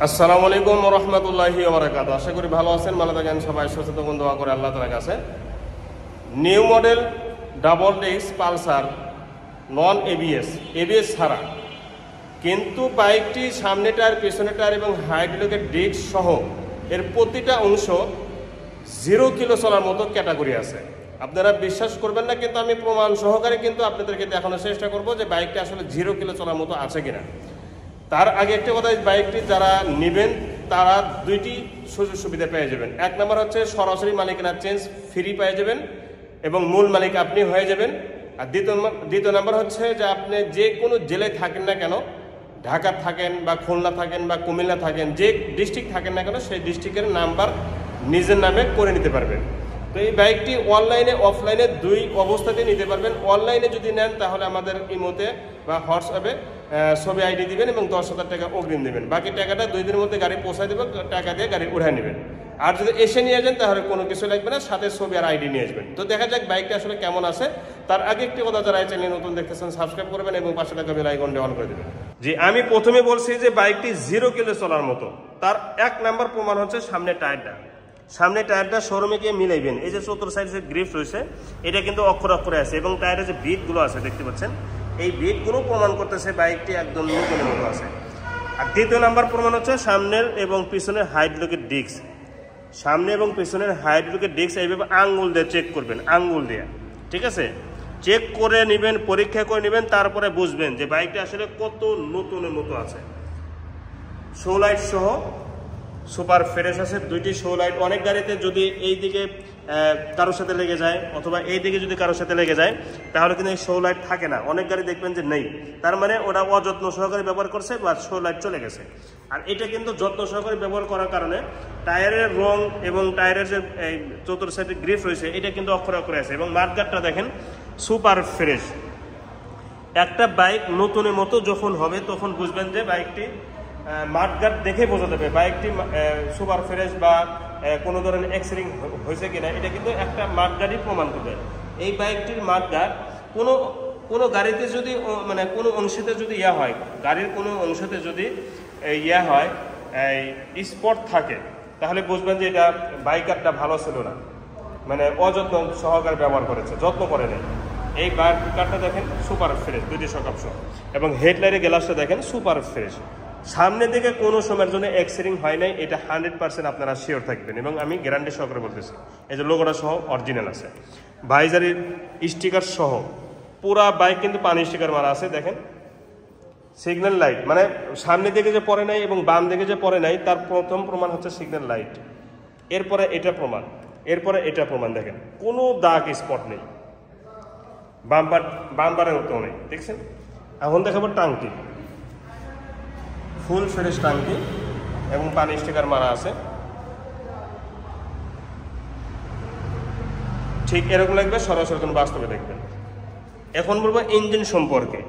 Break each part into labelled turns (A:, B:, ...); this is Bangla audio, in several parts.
A: আসসালামু আলাইকুম ওয়া রাহমাতুল্লাহি ওয়া বারাকাতুহু। আশা করি ভালো আছেন, ভালো থাকেন, সবাই সচেতন দোয়া করে আল্লাহ তাআলার কাছে। New model double disc Pulsar non ABS ছাড়া, কিন্তু বাইকটি সামনে টায়ার, পেছনে টায়ার এবং হাইড্রোলিকের ডিস্ক সহ এর প্রতিটা অংশ 0 কিলো চলার মতো ক্যাটাগরি আছে। আপনারা বিশ্বাস করবেন না, কিন্তু আমি প্রমাণ সহকারে কিন্তু আপনাদেরকে দেখানোর চেষ্টা করব যে বাইকটি আসলে 0 কিলো চলার মতো আছে কিনা। তার আগে একটা কথা, বাইকটি যারা নেবেন তারা দুইটি সুযোগ সুবিধা পেয়ে যাবেন। এক নম্বর হচ্ছে সরাসরি মালিকানা চেঞ্জ ফ্রি পেয়ে যাবেন এবং মূল মালিক আপনি হয়ে যাবেন। আর দ্বিতীয় নম্বর হচ্ছে যে আপনি যে কোনো জেলায় থাকেন না কেন, ঢাকা থাকেন বা খুলনা থাকেন বা কুমিল্লা থাকেন, যে ডিস্ট্রিক্ট থাকেন না কেন সেই ডিস্ট্রিক্টের নাম্বার নিজের নামে করে নিতে পারবেন। তো এই বাইকটি অনলাইনে অফলাইনে দুই অবস্থাতেই নিতে পারবেন। অনলাইনে যদি নেন তাহলে আমাদের ইমোতে বা হোয়াটসঅ্যাপে ছবি আইডি দিবেন এবং 10,000 টাকা অগ্রিম দেবেন। বাকি টাকাটা 2 দিনের মধ্যে গাড়ি পৌঁছায় দেবেন, টাকা দিয়ে গাড়ি উঠায় নেবেন। আর যদি এসে নিয়ে যান তাহলে কোনো কিছু লাগবে না, সাথে ছবি আর আইডি নিয়ে আসবেন। তো দেখা যাক বাইকটা আসলে কেমন আছে। তার আগে একটি কথা, যারা এই চ্যানেল নতুন দেখতেছেন সাবস্ক্রাইব করবেন এবং পাশে থাকা বেল আইকনটি অন করে দেবেন। জি, আমি প্রথমে বলছি যে বাইকটি 0 কিলো চলার মতো। তার 1 নাম্বার প্রমাণ হচ্ছে সামনের টায়ারটা শোরুমে গিয়ে মিলাইবেন। এই যে চতুর সাইড যে গ্রিপ রয়েছে এটা কিন্তু অক্ষরে আছে এবং টায়ারের যে বিটগুলো আছে দেখতে পাচ্ছেন, এই বিটগুলো প্রমাণ করতেছে বাইকটি একদম নতুনের মতো আছে। আর দ্বিতীয় নাম্বার প্রমাণ হচ্ছে সামনের এবং পিছনের হাইড্রোলিকের ডিস্ক। সামনে এবং পিছনের হাইড্রোলিকের ডিস্ক এইভাবে আঙ্গুল দিয়ে চেক করবেন, আঙ্গুল দিয়ে, ঠিক আছে? চেক করে নেবেন, পরীক্ষা করে নেবেন, তারপরে বুঝবেন যে বাইকটি আসলে কত নতুনের মতো আছে। শো লাইট সহ সুপার ফ্রেশ আছে, দুইটি শো লাইট। অনেক গাড়িতে যদি এই দিকে কারোর সাথে লেগে যায় অথবা এই দিকে যদি কারোর সাথে লেগে যায় তাহলে কিন্তু এই শো লাইট থাকে না। অনেক গাড়ি দেখবেন যে নেই, তার মানে ওরা অযত্ন সহকারে ব্যবহার করছে বা শো লাইট চলে গেছে। আর এটা কিন্তু যত্ন সহকারে ব্যবহার করার কারণে টায়ারের রং এবং টায়ারের যে এই চতুর সাইডের গ্রিপ রয়েছে এটা কিন্তু অক্ষরে আছে এবং মাঠগাটটা দেখেন সুপার ফ্রেশ। একটা বাইক নতুনের মতো যখন হবে তখন বুঝবেন যে বাইকটি মাঠগাট দেখে বোঝা যাবে বাইকটি সুপার ফ্রেশ বা কোনো ধরনের অ্যাক্সিডেন্ট হয়েছে কিনা। এটা কিন্তু একটা মাঠগাটই প্রমাণ করবে। এই বাইকটির মাঠগাট কোনো গাড়িতে যদি মানে কোনো অংশেতে যদি হয়, গাড়ির কোনো অংশতে যদি হয় এই স্পট থাকে, তাহলে বুঝবেন যে এটা বাইকারটা ভালো ছিল না, মানে অযত্ন সহকারে ব্যবহার করেছে, যত্ন করে নেই। এই বাইকারটা দেখেন সুপার ফ্রেশ, দুইটি সকাপ সহ, এবং হেডলাইটের গ্লাসটা দেখেন সুপার ফ্রেশ। সামনে দিকে কোনো সময়ের জন্য অ্যাক্সিডেন্ট হয় নাই, এটা 100% আপনারা শিওর থাকবেন এবং আমি গ্যারান্টি সহকারে বলতেছি। এই যে লোগোটা সহ অরিজিনাল আছে, ভাইজারের স্টিকার সহ পুরা বাইক কিন্তু পানি স্টিকার মারা আছে। দেখেন সিগন্যাল লাইট, মানে সামনে দিকে যে পড়ে নাই এবং বাম দিকে যে পড়ে নাই তার প্রথম প্রমাণ হচ্ছে সিগন্যাল লাইট। এরপরে এটা প্রমাণ, এরপরে এটা প্রমাণ। দেখেন কোনো দাগ স্পট নেই, বাম্পারের মতো নেই, দেখছেন? এখন দেখাবো টাঙ্কি, ফুল ফ্রেশ টাঙ্কি এবং পানি স্টিকার মারা আছে। ঠিক এরকম লাগবে সরাসরি কোনো বাস্তবে দেখবেন। এখন বলবো ইঞ্জিন সম্পর্কে।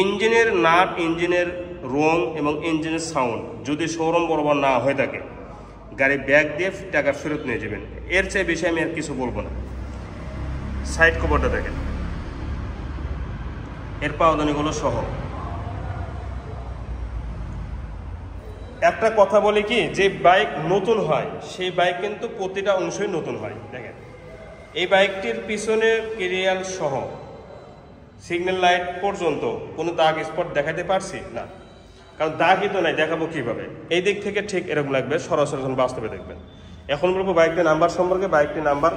A: ইঞ্জিনের নাট, ইঞ্জিনের রং এবং ইঞ্জিনের সাউন্ড যদি শোরুম বরাবর না হয়ে থাকে গাড়ি ব্যাগ দিয়ে টাকা ফেরত নিয়ে যাবেন। এর চেয়ে বেশি আমি আর কিছু বলবো না। সাইড কভারটা দেখেন, এর পাওদানিগুলো সহ। একটা কথা বলি কি, যে বাইক নতুন হয় সেই বাইক কিন্তু প্রতিটা অংশই নতুন হয়। দেখেন এই বাইকটির পিছনে কেরিয়াল সহ সিগন্যাল লাইট পর্যন্ত কোনো দাগ স্পট দেখাতে পারছি না, কারণ দাগই তো নাই, দেখাবো কিভাবে? এই দিক থেকে ঠিক এরকম লাগবে সরাসরি বাস্তবে দেখবেন। এখন বলবো বাইকটির নাম্বার সম্পর্কে। বাইকটির নাম্বার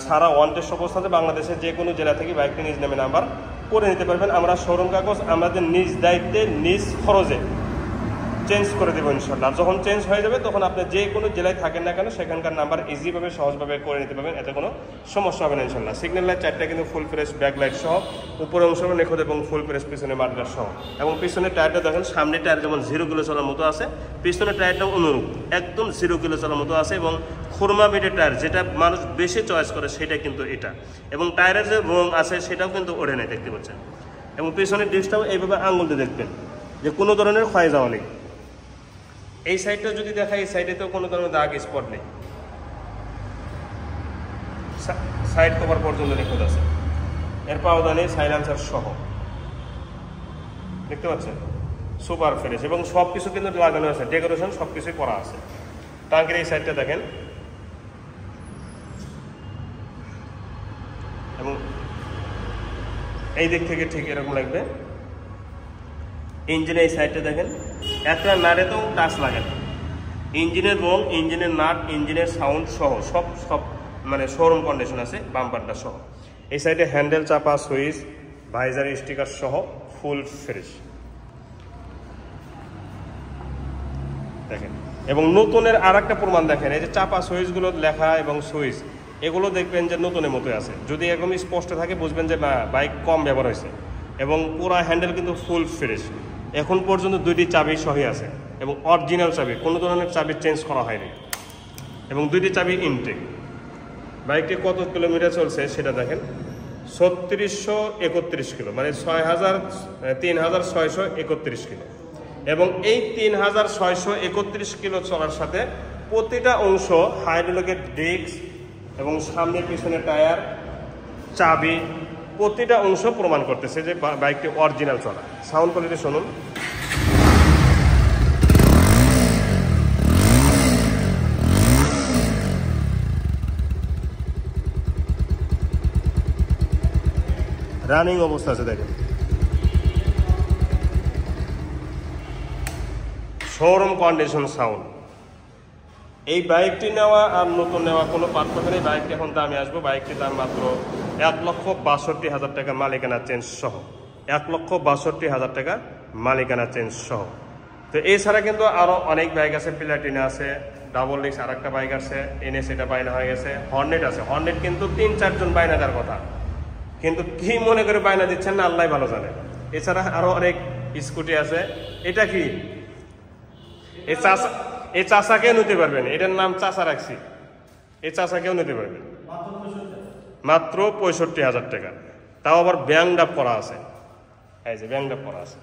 A: ছাড়া ওয়ান টেস্ট অবস্থাতে বাংলাদেশের যে কোনো জেলা থেকে বাইকটি নিজ নামে নাম্বার করে নিতে পারবেন। আমরা শোরুম কাগজ আমাদের নিজ দায়িত্বে নিজ খরচে চেঞ্জ করে দেবো ইনশাল্লাহ। যখন চেঞ্জ হয়ে যাবে তখন আপনি যে কোনো জেলায় থাকেন না কেন সেখানকার নাম্বার ইজিভাবে সহজভাবে করে নিতে পারবেন, এতে কোনো সমস্যা হবে না ইনশাল্লাহ। সিগন্যাল লাইট 4টা কিন্তু ফুল ফ্রেশ, ব্যাক লাইট সহ, উপরে অংশ নেখোদ এবং ফুল ফ্রেশ পিছনে মাঠগাট সহ। এবং পিছনের টায়ারটা দেখেন, সামনে টায়ার যেমন 0 কিলো চলার মতো আছে, পিছনের টায়ারটাও অনুরূপ একদম 0 কিলো চলার মতো আছে। এবং খুরমা বেডের টায়ার, যেটা মানুষ বেশি চয়েস করে সেটা কিন্তু এটা। এবং টায়ারের যে রং আছে সেটাও কিন্তু ওঠে নেই, দেখতে পাচ্ছেন। এবং পিছনের ডিস্কটাও এইভাবে আঙুল দিয়ে দেখবেন যে কোনো ধরনের ক্ষয় যাওয়া নেই। এই সাইডটা যদি দেখায়, এই সাইডে তো কোনো ধরনের দাগ স্পট নেই, সাইড কভার পর্যন্ত নিখুঁত আছে। এর পাওদানি সাইলেন্সার সহ, দেখতে পাচ্ছেন? সুপার ফ্রেশ এবং সব কিছু কিন্তু লাগানো আছে, ডেকোরেশন সব কিছুই করা আছে। ট্যাঙ্কের এই সাইডটা দেখেন, এবং এই দিক থেকে ঠিক এরকম লাগবে। ইঞ্জিনের এই সাইডটা দেখেন, একটা নাটেতেও টাচ লাগে না। ইঞ্জিনের রং, ইঞ্জিনের নাট, ইঞ্জিনের সাউন্ড সহ সব মানে শোরুম কন্ডিশন আছে, বাম্পারটা সহ। এই সাইডে হ্যান্ডেল, চাপা, সুইচ, ভাইজার স্টিকার সহ ফুল ফ্রেশ দেখেন। এবং নতুনের আর একটা প্রমাণ দেখেন, এই যে চাপা সুইচগুলো লেখা এবং সুইচ এগুলো দেখবেন যে নতুনের মতোই আছে। যদি এরকম স্পষ্ট থাকে বুঝবেন যে না, বাইক কম ব্যবহার হয়েছে। এবং পুরো হ্যান্ডেল কিন্তু ফুল ফ্রেশ। এখন পর্যন্ত 2টি চাবি সহি আছে এবং অরিজিনাল চাবি, কোনো ধরনের চাবি চেঞ্জ করা হয়নি, এবং 2টি চাবি ইনটেক। বাইকটি কত কিলোমিটার চলছে সেটা দেখেন, 3631 কিলো, মানে 3631 কিলো। এবং এই 3631 কিলো চলার সাথে প্রতিটা অংশ হাইড্রোলিকের ডিস্ক এবং সামনে পিছনে টায়ার, চাবি, প্রতিটা অংশ প্রমাণ করতেছে যে বাইকটি অরিজিনাল চলা। সাউন্ড কোয়ালিটি শুনুন। রানিং অবস্থা আছে দেখেন, শোরুম কন্ডিশন সাউন্ড। এই বাইকটি নেওয়া আর নতুন নেওয়া কোনো পার্থক্য নেই। বাইকটি এখন দামে আসবো, বাইকটির দাম মাত্র 1,62,000 টাকা মালিকানা চেঞ্জ সহ, 1,62,000 টাকা মালিকানা চেঞ্জ সহ। তো এছাড়া কিন্তু আরও অনেক বাইক আছে, প্লাটিনা আছে, ডাবল ডিস্ক আর একটা বাইক আছে, এনএস, এটা বাইনা হয়ে গেছে। হর্নেট আছে, হর্নেট কিন্তু 3-4 জন বাইনা দেওয়ার কথা, কিন্তু কি মনে করে বায়না দিচ্ছেন না আল্লাহ ভালো জানে। এছাড়া আরো অনেক স্কুটি আছে। এটা কি, এই চাষাকেও নিতে পারবেন, এটার নাম চাষা রাখছি, এই চাষাকেও নিতে পারবেন মাত্র 65,000 টাকা। তাও আবার ব্যাংক ডাপ করা আছে, এই যে ব্যাংক ডাপ করা আছে।